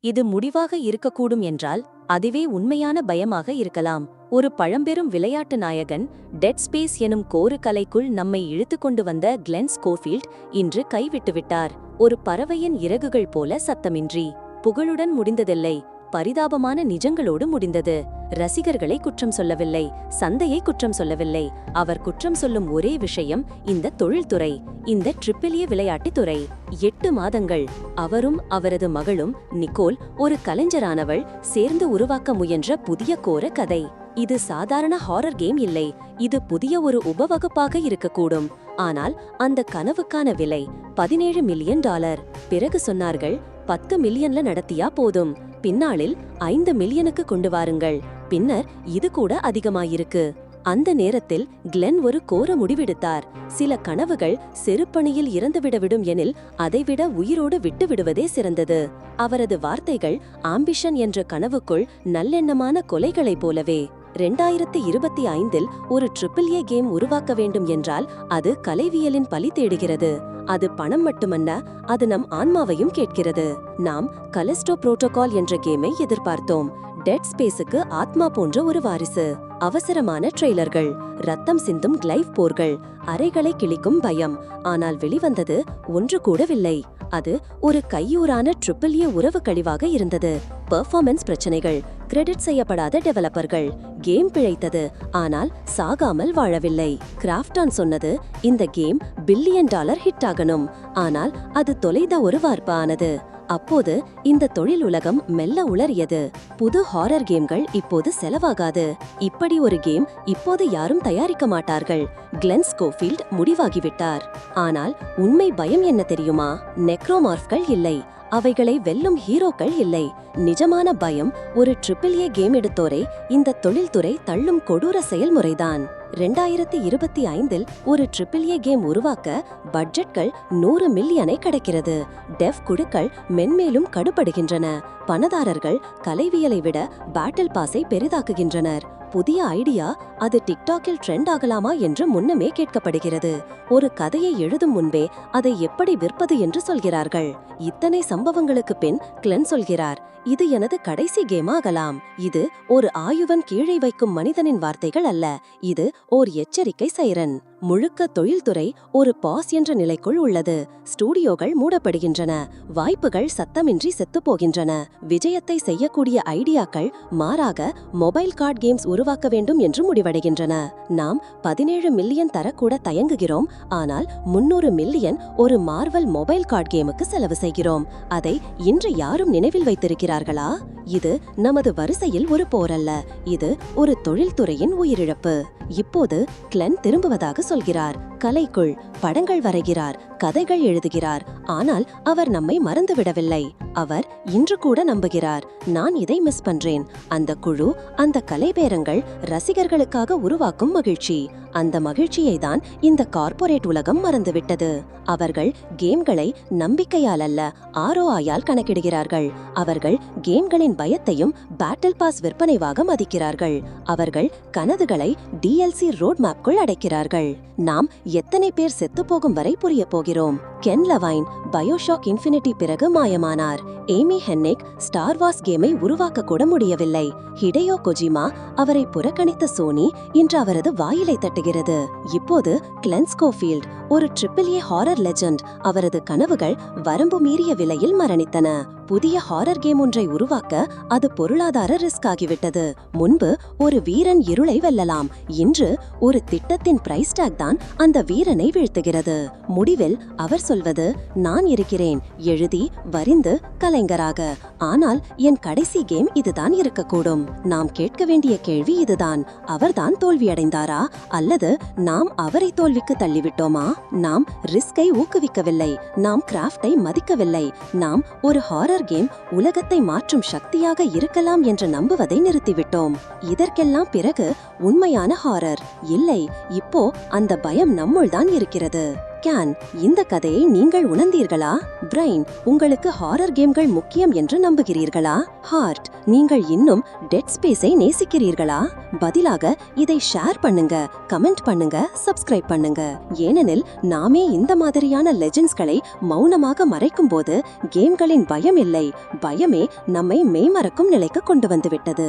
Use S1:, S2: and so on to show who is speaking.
S1: இது முடிவாக இருக்கக்கூடும் என்றால் அதுவே உண்மையான பயமாக இருக்கலாம். ஒரு பழம்பெரும் விளையாட்டு நாயகன் டெட் ஸ்பேஸ் எனும் கோரு கலைக்குள் நம்மை இழுத்து கொண்டு வந்த கிளென் ஸ்கோஃபீல்ட் இன்று கைவிட்டுவிட்டார். ஒரு பறவையின் இறகுகள் போல சத்தமின்றி. புகழுடன் முடிந்ததில்லை, பரிதாபமான நிஜங்களோடு முடிந்தது. ரசிகர்களை குற்றம் சொல்லவில்லை, சந்தையை குற்றம் சொல்லவில்லை. அவர் குற்றம் சொல்லும் ஒரே விஷயம் இந்த தொழில்துறை, இந்த AAA விளையாட்டுத் துறை. 8 மாதங்கள் அவரும் அவரது மகளும் நிக்கோல், ஒரு கலைஞரானவள், சேர்ந்து உருவாக்க முயன்ற புதிய கோர கதை. இது சாதாரண ஹாரர் கேம் இல்லை, இது புதிய ஒரு உபவகுப்பாக இருக்கக்கூடும். ஆனால் அந்த கனவுக்கான விலை $17 மில்லியன். பிறகு சொன்னார்கள், 10 மில்லியன்ல நடத்தியா போதும், பின்னாளில் 5 மில்லியனுக்கு கொண்டு வாருங்கள். பின்னர் இது கூட அதிகமாயிருக்கு. அந்த நேரத்தில் கிளென் ஒரு கோர முடிவெடுத்தார். சில கனவுகள் செருப்பணியில் இறந்துவிடவிடும் எனில் அதைவிட உயிரோடு விட்டு விடுவதே சிறந்தது. அவரது வார்த்தைகள் ஆம்பிஷன் என்ற கனவுக்குள் நல்லெண்ணமான கொலைகளைப் போலவே. 2025இல் ஒரு AAA கேம் உருவாக்க வேண்டும் என்றால் அது கலைவியலின் பலி தேடுகிறது. அது பணம் மட்டுமல்ல, அது நம் ஆன்மாவையும் கேட்கிறது. நாம் கலிஸ்டோ புரோட்டோகால் என்ற கேமை எதிர்பார்த்தோம். டெட் ஸ்பேஸுக்கு ஆத்மா போன்ற ஒரு வாரிசு. அவசரமான ட்ரெய்லர்கள், ரத்தம் சிந்தும் கிளைவ் போர்கள், அறைகளை கிழிக்கும் பயம். ஆனால் வெளிவந்தது ஒன்று கூடவில்லை. அது ஒரு கையூறான AAA உறவு கழிவாக இருந்தது. பெர்ஃபார்மன்ஸ் பிரச்சனைகள், கிரெடிட் செய்யப்படாத டெவலப்பர்கள். கேம் பிழைத்தது, ஆனால் சாகாமல் வாழவில்லை. கிராஃப்டான் சொன்னது, இந்த கேம் $1 பில்லியன் ஹிட் ஆகணும். ஆனால் அது தொலைத ஒரு வார்ப்பானது. அப்போது இந்த தொழில் உலகம் மெல்ல உளறியது. புது ஹாரர் கேம்கள் இப்போது செலவாகாது. இப்படி ஒரு கேம் இப்போது யாரும் தயாரிக்க மாட்டார்கள். கிளென் ஸ்கோஃபீல்ட் முடிவாகிவிட்டார். ஆனால் உண்மை பயம் என்ன தெரியுமா? நெக்ரோமார்ஃப்கள் இல்லை, அவைகளை வெல்லும் ஹீரோக்கள் இல்லை. நிஜமான பயம் ஒரு AAA கேம் எடுத்தோரை இந்த தொழில்துறை தள்ளும் கொடூர செயல்முறைதான். 2025இல் ஒரு AAA கேம் உருவாக்க பட்ஜெட்கள் 100 மில்லியனை கடக்கிறது. டெவ் குழுக்கள் மென்மேலும் கடுபடுகின்றன. பணதாரர்கள் கலைவியலை விட பேட்டில் பாஸை பெரிதாக்குகின்றனர். புதிய ஐடியா, அது டிக்டாக்கில் ட்ரெண்ட் ஆகலாமா என்று முன்னமே கேட்கப்படுகிறது. ஒரு கதையை எழுதும் முன்பே அதை எப்படி விற்பது என்று சொல்கிறார்கள். இத்தனை சம்பவங்களுக்கு பின் கிளென் சொல்கிறார், இது எனது கடைசி கேமாகலாம். இது ஒரு ஆயுவன் கீழே வைக்கும் மனிதனின் வார்த்தைகள் அல்ல, இது ஓர் எச்சரிக்கை சைரன். முழுக்க தொழில்துறை ஒரு பாஸ் என்ற நிலைக்குள் உள்ளது. ஸ்டூடியோகள் மூடப்படுகின்றன, வாய்ப்புகள் சத்தமின்றி செத்துப்போகின்றன. விஜயத்தை செய்யக்கூடிய ஐடியாக்கள் மாறாக மொபைல் கார்டு கேம்ஸ் உருவாக்க வேண்டும் என்று முடிவடைகின்றன. நாம் 17 மில்லியன் தரக்கூட தயங்குகிறோம், ஆனால் 300 மில்லியன் ஒரு மார்வல் மொபைல் கார்டு கேமுக்கு செலவு செய்கிறோம். அதை இன்று யாரும் நினைவில் வைத்திருக்கிறார்களா? இது நமது வரிசையில் ஒரு போரல்ல, இது ஒரு தொழில்துறையின் உயிரிழப்பு. இப்போது கிளென் திரும்புவதாக சொல்கிறார். கலைக்குள் படங்கள் வரைகிறார், கதைகள் எழுதுகிறார். ஆனால் அவர் நம்மை மறந்துவிடவில்லை. அவர் இன்று கூட நம்புகிறார், நான் இதை மிஸ் பண்றேன். அந்த குழு, அந்த கலைபேரங்கள் ரசிகர்களுக்காக உருவாக்கும் மகிழ்ச்சி. அந்த மகிழ்ச்சியை தான் இந்த கார்ப்பரேட் உலகம் மறந்துவிட்டது. அவர்கள் கேம்களை நம்பிக்கையால் அல்ல, ROI-யால் கணக்கிடுகிறார்கள். அவர்கள் கேம்களின் பயத்தையும் பேட்டில் பாஸ் விற்பனைவாக மதிக்கிறார்கள். அவர்கள் கனவுகளை DLC ரோட் மேப்குள் அடைக்கிறார்கள். நாம் எத்தனை பேர் செத்துப்போகும் வரை புரிய போகிறோம். கென் லவைன் பயோஷாக் இன்ஃபினிட்டி பிறகு மாயமானார். ஏமி ஹென்னிக் ஸ்டார் வார்ஸ் கேமை உருவாக்க கூட முடியவில்லை. ஹிடேயோ கொஜிமா அவரை புறக்கணித்த சோனி இன்று அவரது வாயிலை தட்டுகிறது. இப்போது கிளென் ஸ்கோஃபீல்ட் ஒரு AAA ஹாரர் லெஜெண்ட். அவரது கனவுகள் வரம்பு மீறிய விலையில் மரணித்தன. புதிய ஹாரர் கேம் ஒன்றை உருவாக்க அது பொருளாதார ரிஸ்க் ஆகிவிட்டது. முன்பு ஒரு வீரன் இருளை வெல்லலாம், இன்று ஒரு திட்டத்தின் பிரைஸ் டாக் தான் அந்த வீரனை வீழ்த்துகிறது. முடிவில் அவர் சொல்வது, நான் இருக்கிறேன், எழுதி வரிந்து கலைஞராக. ஆனால் என் கடைசி கேம் இதுதான் இருக்கக்கூடும். நாம் கேட்க வேண்டிய கேள்வி இதுதான், அவர்தான் தோல்வியடைந்தாரா அல்லது நாம் அவரை தோல்விக்கு தள்ளிவிட்டோமா? நாம் ரிஸ்கை ஊக்குவிக்கவில்லை, நாம் கிராஃப்டை மதிக்கவில்லை, நாம் ஒரு ஹாரர் கேம் உலகத்தை மாற்றும் சக்தியாக இருக்கலாம் என்று நம்புவதை நிறுத்திவிட்டோம். இதற்கெல்லாம் பிறகு உண்மையான ஹாரர் இல்லை, இப்போ அந்த பயம் நம்முள் தான் இருக்கிறது. கேன் இந்த கதையை நீங்கள் உணர்ந்தீர்களா? பிரைன் உங்களுக்கு ஹாரர் கேம்கள் முக்கியம் என்று நம்புகிறீர்களா? ஹார்ட் நீங்கள் இன்னும் டெட் ஸ்பேஸை நேசிக்கிறீர்களா? பதிலாக இதை ஷேர் பண்ணுங்க, கமெண்ட் பண்ணுங்க, சப்ஸ்கிரைப் பண்ணுங்க. ஏனெனில் நாமே இந்த மாதிரியான லெஜெண்ட்ஸ்களை மௌனமாக மறைக்கும் போது கேம்களின் பயம் இல்லை, பயமே நம்மை மெய்மறக்கும் நிலைக்கு கொண்டு வந்துவிட்டது.